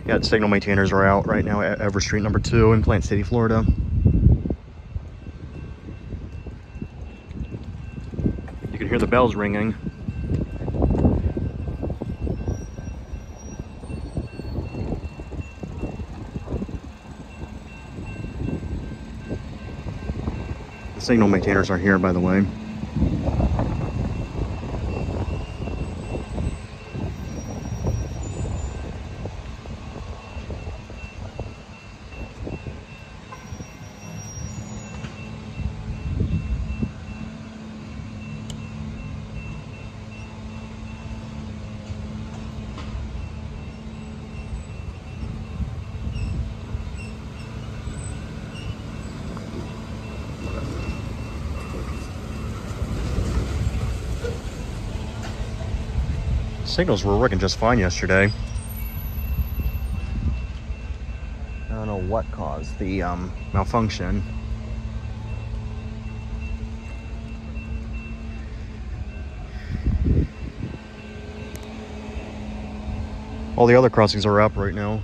Yeah, signal maintainers are out right now at Everett Street number 2 in Plant City, Florida. You can hear the bells ringing. The signal maintainers are here, by the way. Signals were working just fine yesterday. I don't know what caused the malfunction. All the other crossings are up right now.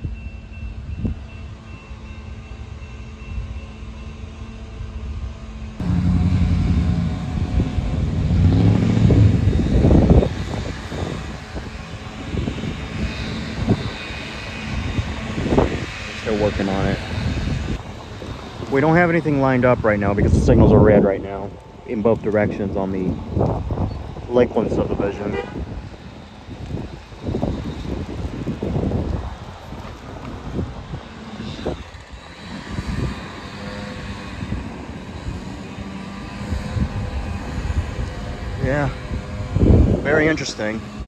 Still working on it. We don't have anything lined up right now because the signals are red right now in both directions on the Lakeland subdivision. Yeah, very interesting.